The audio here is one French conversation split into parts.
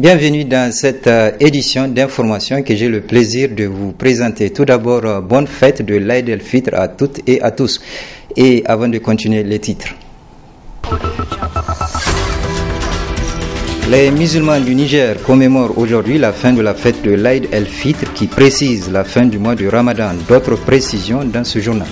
Bienvenue dans cette édition d'information que j'ai le plaisir de vous présenter. Tout d'abord, bonne fête de l'Aïd el-Fitr à toutes et à tous. Et avant de continuer, les titres. Les musulmans du Niger commémorent aujourd'hui la fin de la fête de l'Aïd el-Fitr qui précise la fin du mois de Ramadan. D'autres précisions dans ce journal.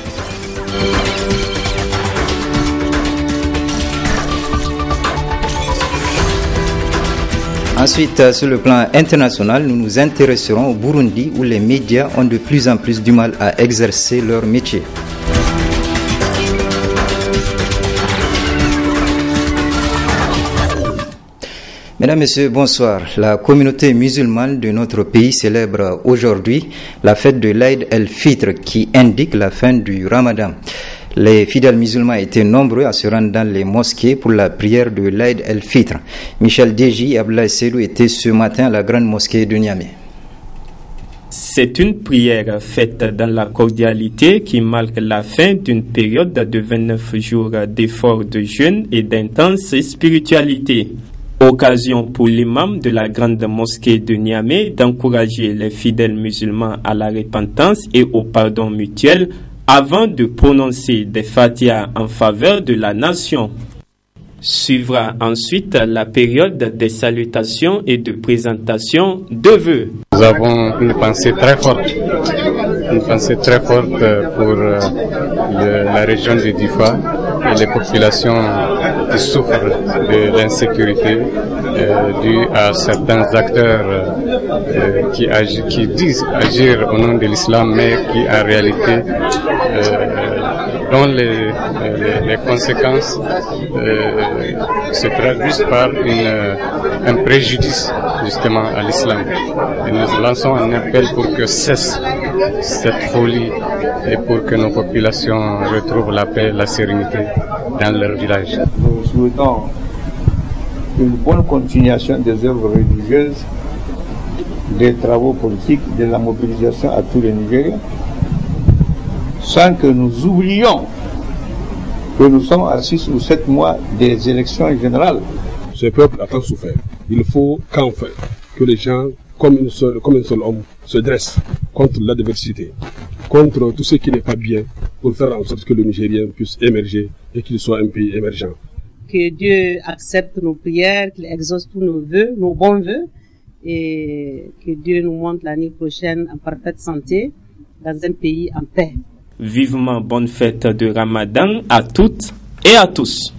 Ensuite, sur le plan international, nous nous intéresserons au Burundi où les médias ont de plus en plus du mal à exercer leur métier. Mesdames, Messieurs, bonsoir. La communauté musulmane de notre pays célèbre aujourd'hui la fête de l'Aïd el-Fitr qui indique la fin du Ramadan. Les fidèles musulmans étaient nombreux à se rendre dans les mosquées pour la prière de l'Aïd el-Fitr. Michel Deji et Abdoulaye Seydou étaient ce matin à la grande mosquée de Niamey. C'est une prière faite dans la cordialité qui marque la fin d'une période de 29 jours d'efforts de jeûne et d'intense spiritualité. Occasion pour l'imam de la grande mosquée de Niamey d'encourager les fidèles musulmans à la repentance et au pardon mutuel avant de prononcer des fatihas en faveur de la nation. Suivra ensuite la période des salutations et de présentation de vœux. Nous avons une pensée très forte pour la région de Difa et les populations qui souffrent de l'insécurité due à certains acteurs qui disent agir au nom de l'islam mais qui en réalité dont les conséquences se traduisent par un préjudice justement à l'islam. Et nous lançons un appel pour que cesse cette folie et pour que nos populations retrouvent la paix, la sérénité dans leur village. Nous souhaitons une bonne continuation des œuvres religieuses, des travaux politiques, de la mobilisation à tous les Nigériens, sans que nous oublions que nous sommes à 6 ou 7 mois des élections générales. Ce peuple a tant souffert. Il faut qu'enfin que les gens, comme un seul homme, se dressent contre l'adversité, contre tout ce qui n'est pas bien, pour faire en sorte que le Nigérien puisse émerger et qu'il soit un pays émergent. Que Dieu accepte nos prières, qu'il exauce tous nos vœux, nos bons vœux, et que Dieu nous montre l'année prochaine en parfaite santé, dans un pays en paix. Vivement bonne fête de Ramadan à toutes et à tous.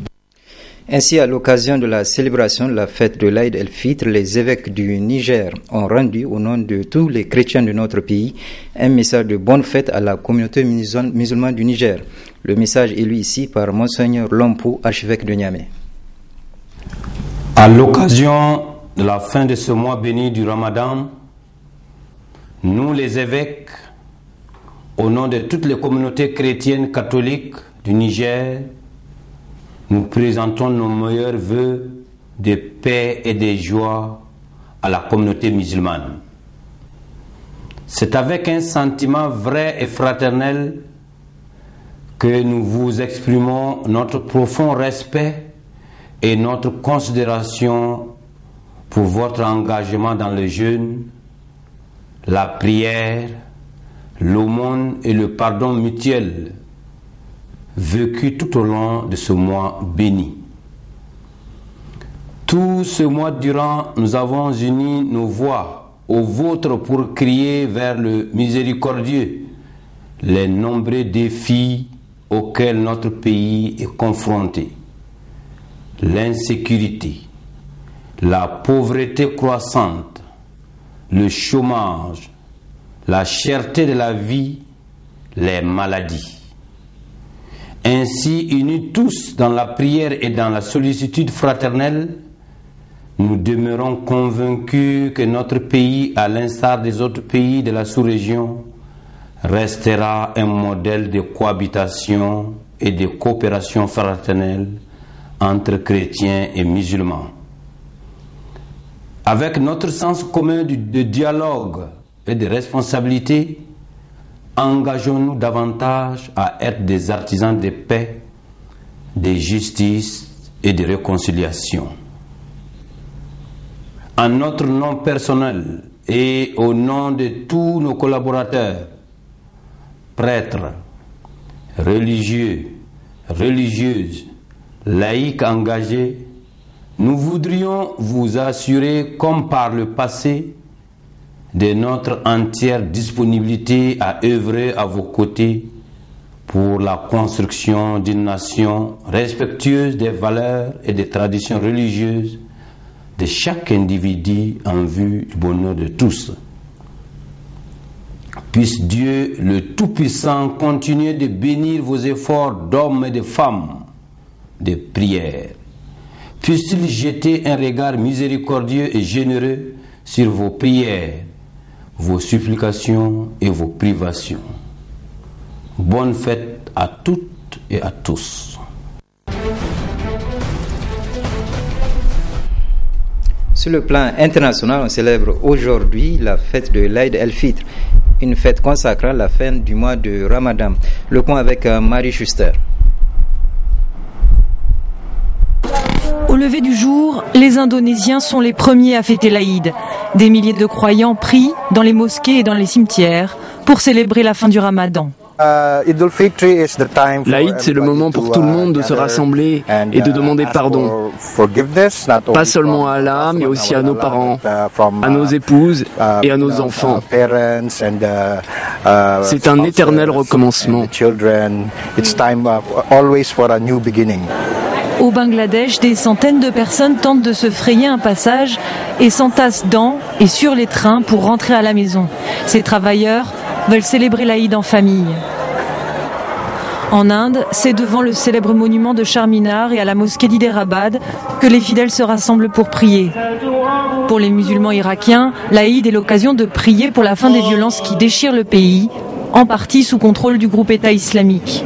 Ainsi, à l'occasion de la célébration de la fête de l'Aïd el-Fitr, les évêques du Niger ont rendu, au nom de tous les chrétiens de notre pays, un message de bonne fête à la communauté musulmane du Niger. Le message est lu ici par Monseigneur Lompo, archevêque de Niamey. À l'occasion de la fin de ce mois béni du Ramadan, nous les évêques, au nom de toutes les communautés chrétiennes catholiques du Niger, nous présentons nos meilleurs vœux de paix et de joie à la communauté musulmane. C'est avec un sentiment vrai et fraternel que nous vous exprimons notre profond respect et notre considération pour votre engagement dans le jeûne, la prière, l'aumône et le pardon mutuel vécu tout au long de ce mois béni. Tout ce mois durant, nous avons uni nos voix aux vôtres pour crier vers le miséricordieux les nombreux défis auxquels notre pays est confronté. L'insécurité, la pauvreté croissante, le chômage, la cherté de la vie, les maladies. Ainsi, unis tous dans la prière et dans la sollicitude fraternelle, nous demeurons convaincus que notre pays, à l'instar des autres pays de la sous-région, restera un modèle de cohabitation et de coopération fraternelle entre chrétiens et musulmans. Avec notre sens commun de dialogue et de responsabilité, engageons-nous davantage à être des artisans de paix, de justice et de réconciliation. en notre nom personnel et au nom de tous nos collaborateurs, prêtres, religieux, religieuses, laïcs engagés, nous voudrions vous assurer, comme par le passé, de notre entière disponibilité à œuvrer à vos côtés pour la construction d'une nation respectueuse des valeurs et des traditions religieuses de chaque individu en vue du bonheur de tous. Puisse Dieu le Tout-Puissant continuer de bénir vos efforts d'hommes et de femmes de prière. Puisse-t-il jeter un regard miséricordieux et généreux sur vos prières, vos supplications et vos privations. Bonne fête à toutes et à tous. Sur le plan international, on célèbre aujourd'hui la fête de l'Aïd el-Fitr, une fête consacrant la fin du mois de Ramadan. Le point avec Marie Schuster. Au lever du jour, les Indonésiens sont les premiers à fêter l'Aïd. Des milliers de croyants prient dans les mosquées et dans les cimetières pour célébrer la fin du Ramadan. L'Aïd, c'est le moment pour tout le monde de se rassembler et de demander pardon. Pas seulement à Allah, mais aussi à nos parents, à nos épouses et à nos enfants. C'est un éternel recommencement. Au Bangladesh, des centaines de personnes tentent de se frayer un passage et s'entassent dans et sur les trains pour rentrer à la maison. Ces travailleurs veulent célébrer l'Aïd en famille. En Inde, c'est devant le célèbre monument de Charminar et à la mosquée d'Hyderabad que les fidèles se rassemblent pour prier. Pour les musulmans irakiens, l'Aïd est l'occasion de prier pour la fin des violences qui déchirent le pays, en partie sous contrôle du groupe État islamique.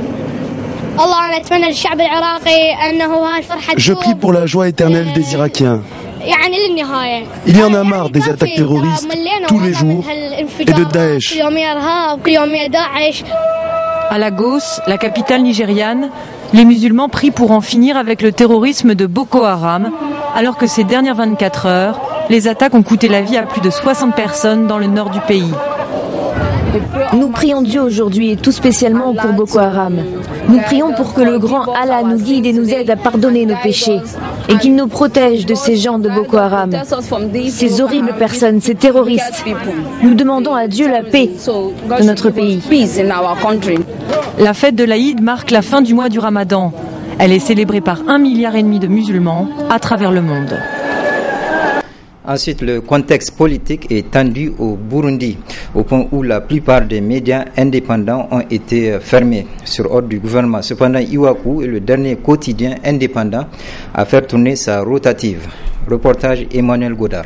Je prie pour la joie éternelle des Irakiens. Il y en a marre des attaques terroristes tous les jours et de Daesh. À Lagos, la capitale nigériane, les musulmans prient pour en finir avec le terrorisme de Boko Haram, alors que ces dernières 24 heures, les attaques ont coûté la vie à plus de 60 personnes dans le nord du pays. Nous prions Dieu aujourd'hui et tout spécialement pour Boko Haram. Nous prions pour que le grand Allah nous guide et nous aide à pardonner nos péchés et qu'il nous protège de ces gens de Boko Haram, ces horribles personnes, ces terroristes. Nous demandons à Dieu la paix dans notre pays. La fête de l'Aïd marque la fin du mois du Ramadan. Elle est célébrée par 1,5 milliard de musulmans à travers le monde. Ensuite, le contexte politique est tendu au Burundi, au point où la plupart des médias indépendants ont été fermés sur ordre du gouvernement. Cependant, Iwaku est le dernier quotidien indépendant à faire tourner sa rotative. Reportage Emmanuel Godard.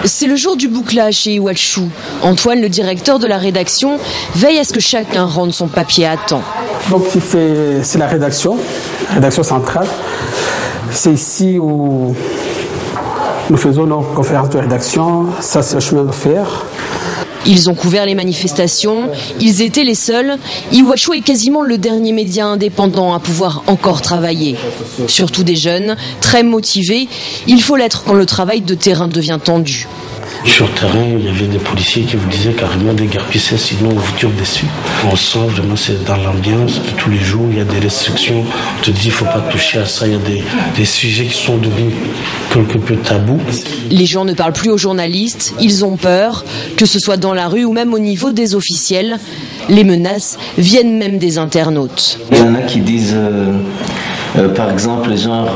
C'est le jour du bouclage chez Iwachu. Antoine, le directeur de la rédaction, veille à ce que chacun rende son papier à temps. Donc c'est la rédaction centrale. C'est ici où nous faisons nos conférences de rédaction. Ça, c'est le chemin de fer. Ils ont couvert les manifestations, ils étaient les seuls. Iwachu est quasiment le dernier média indépendant à pouvoir encore travailler. Surtout des jeunes, très motivés. Il faut l'être quand le travail de terrain devient tendu. Sur le terrain, il y avait des policiers qui vous disaient carrément déguerpissez, sinon on vous tire dessus. On sent vraiment, c'est dans l'ambiance de tous les jours, il y a des restrictions. On te dit, il ne faut pas toucher à ça. Il y a des sujets qui sont devenus quelque peu tabous. Les gens ne parlent plus aux journalistes, ils ont peur, que ce soit dans la rue ou même au niveau des officiels. Les menaces viennent même des internautes. Il y en a qui disent... par exemple, genre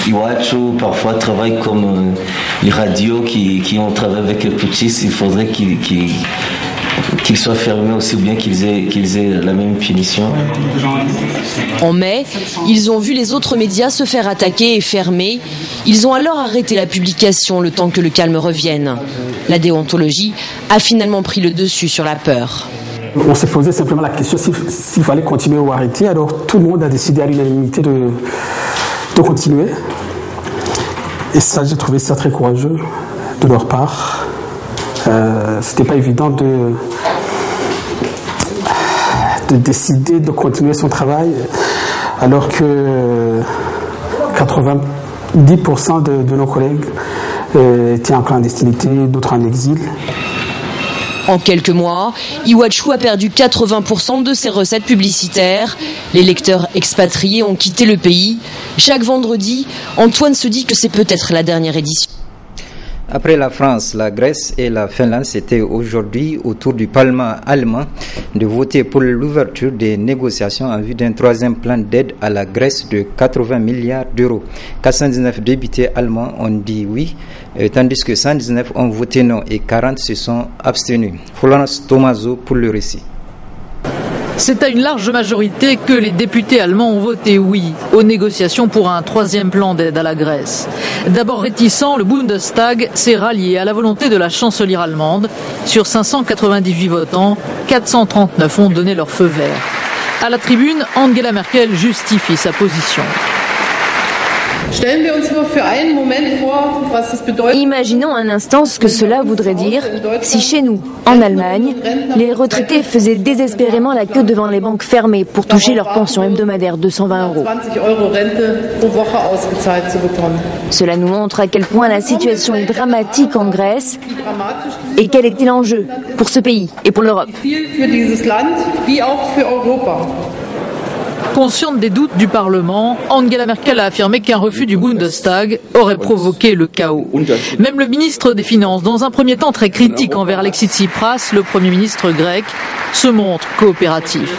Iwachu parfois travaille comme les radios qui ont travaillé avec les putschistes. Il faudrait qu'ils soient fermés aussi bien qu'ils aient la même punition. En mai, ils ont vu les autres médias se faire attaquer et fermer. Ils ont alors arrêté la publication le temps que le calme revienne. La déontologie a finalement pris le dessus sur la peur. On s'est posé simplement la question s'il fallait continuer ou arrêter. Alors tout le monde a décidé à l'unanimité de continuer. Et ça, j'ai trouvé ça très courageux de leur part. C'était pas évident de décider de continuer son travail alors que 10% de nos collègues étaient en clandestinité, d'autres en exil. En quelques mois, Iwachu a perdu 80% de ses recettes publicitaires. Les lecteurs expatriés ont quitté le pays. Chaque vendredi, Antoine se dit que c'est peut-être la dernière édition. Après la France, la Grèce et la Finlande, c'était aujourd'hui au tour du Parlement allemand de voter pour l'ouverture des négociations en vue d'un troisième plan d'aide à la Grèce de 80 milliards d'euros. 419 députés allemands ont dit oui, tandis que 119 ont voté non et 40 se sont abstenus. Florence Tomaso pour le récit. C'est à une large majorité que les députés allemands ont voté oui aux négociations pour un troisième plan d'aide à la Grèce. D'abord réticent, le Bundestag s'est rallié à la volonté de la chancelière allemande. Sur 598 votants, 439 ont donné leur feu vert. À la tribune, Angela Merkel justifie sa position. Imaginons un instant ce que cela voudrait dire si chez nous, en Allemagne, les retraités faisaient désespérément la queue devant les banques fermées pour toucher leur pension hebdomadaire de 120 €. Cela nous montre à quel point la situation est dramatique en Grèce et quel était l'enjeu pour ce pays et pour l'Europe. Consciente des doutes du Parlement, Angela Merkel a affirmé qu'un refus du Bundestag aurait provoqué le chaos. Même le ministre des Finances, dans un premier temps très critique envers Alexis Tsipras, le Premier ministre grec, se montre coopératif.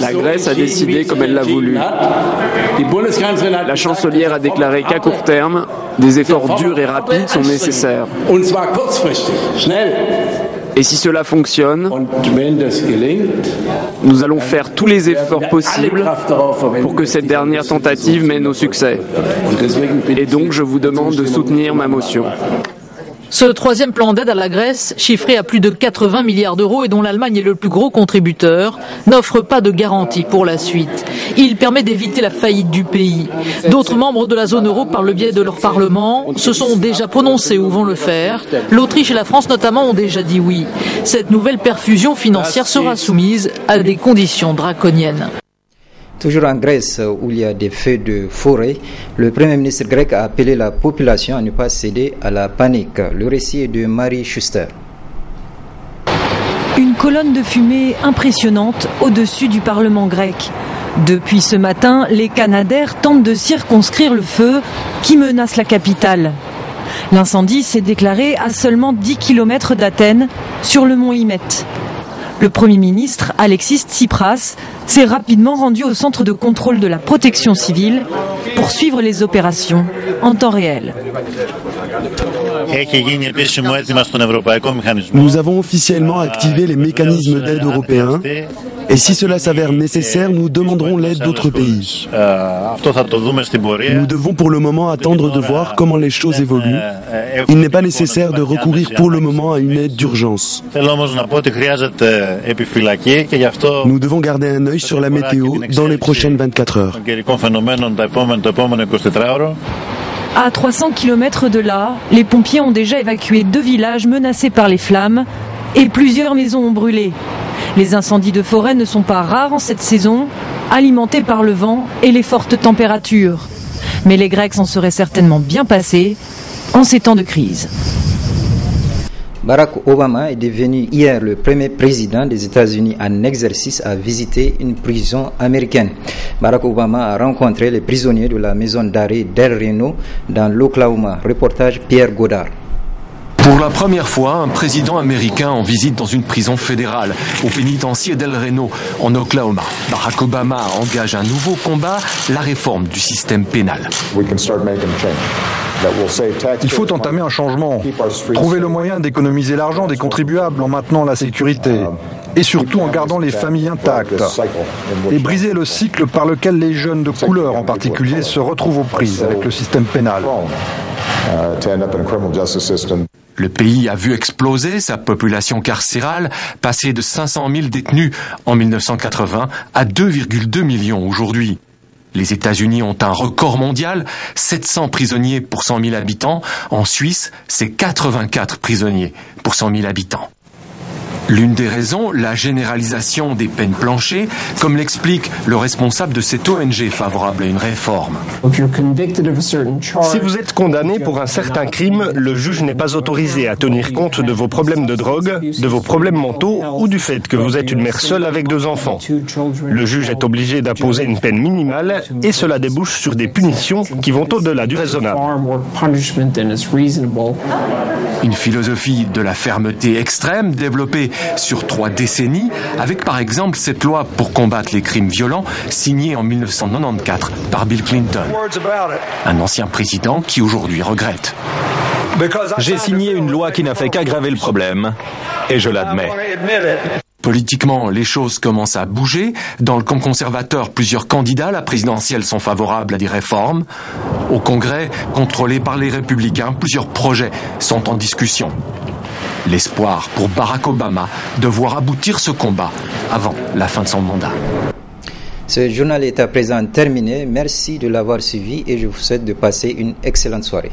La Grèce a décidé comme elle l'a voulu. La chancelière a déclaré qu'à court terme, des efforts durs et rapides sont nécessaires. Et si cela fonctionne, nous allons faire tous les efforts possibles pour que cette dernière tentative mène au succès. Et donc, je vous demande de soutenir ma motion. Ce troisième plan d'aide à la Grèce, chiffré à plus de 80 milliards d'euros et dont l'Allemagne est le plus gros contributeur, n'offre pas de garantie pour la suite. Il permet d'éviter la faillite du pays. D'autres membres de la zone euro, par le biais de leur parlement, se sont déjà prononcés ou vont le faire. L'Autriche et la France notamment ont déjà dit oui. Cette nouvelle perfusion financière sera soumise à des conditions draconiennes. Toujours en Grèce, où il y a des feux de forêt, le Premier ministre grec a appelé la population à ne pas céder à la panique. Le récit est de Marie Schuster. Une colonne de fumée impressionnante au-dessus du Parlement grec. Depuis ce matin, les Canadaires tentent de circonscrire le feu qui menace la capitale. L'incendie s'est déclaré à seulement 10 km d'Athènes, sur le mont Hymette. Le Premier ministre, Alexis Tsipras, s'est rapidement rendu au centre de contrôle de la protection civile pour suivre les opérations en temps réel. Nous avons officiellement activé les mécanismes d'aide européens et si cela s'avère nécessaire, nous demanderons l'aide d'autres pays. Nous devons pour le moment attendre de voir comment les choses évoluent. Il n'est pas nécessaire de recourir pour le moment à une aide d'urgence. Nous devons garder un œil sur la météo dans les prochaines 24 heures. À 300 km de là, les pompiers ont déjà évacué 2 villages menacés par les flammes et plusieurs maisons ont brûlé. Les incendies de forêt ne sont pas rares en cette saison, alimentés par le vent et les fortes températures. Mais les Grecs s'en seraient certainement bien passés en ces temps de crise. Barack Obama est devenu hier le premier président des États-Unis en exercice à visiter une prison américaine. Barack Obama a rencontré les prisonniers de la maison d'arrêt d'El Reno dans l'Oklahoma. Reportage Pierre Godard. Pour la première fois, un président américain en visite dans une prison fédérale, au pénitencier d'El Reno, en Oklahoma. Barack Obama engage un nouveau combat, la réforme du système pénal. Il faut entamer un changement, trouver le moyen d'économiser l'argent des contribuables en maintenant la sécurité et surtout en gardant les familles intactes et briser le cycle par lequel les jeunes de couleur en particulier se retrouvent aux prises avec le système pénal. Le pays a vu exploser sa population carcérale, passer de 500 000 détenus en 1980 à 2,2 millions aujourd'hui. Les États-Unis ont un record mondial, 700 prisonniers pour 100 000 habitants. En Suisse, c'est 84 prisonniers pour 100 000 habitants. L'une des raisons, la généralisation des peines planchées, comme l'explique le responsable de cette ONG favorable à une réforme. Si vous êtes condamné pour un certain crime, le juge n'est pas autorisé à tenir compte de vos problèmes de drogue, de vos problèmes mentaux ou du fait que vous êtes une mère seule avec 2 enfants. Le juge est obligé d'imposer une peine minimale et cela débouche sur des punitions qui vont au-delà du raisonnable. Une philosophie de la fermeté extrême développée sur 3 décennies, avec par exemple cette loi pour combattre les crimes violents signée en 1994 par Bill Clinton, un ancien président qui aujourd'hui regrette. J'ai signé une loi qui n'a fait qu'aggraver le problème, et je l'admets. Politiquement, les choses commencent à bouger. Dans le camp conservateur, plusieurs candidats à la présidentielle sont favorables à des réformes. Au Congrès, contrôlé par les républicains, plusieurs projets sont en discussion. L'espoir pour Barack Obama de voir aboutir ce combat avant la fin de son mandat. Ce journal est à présent terminé. Merci de l'avoir suivi et je vous souhaite de passer une excellente soirée.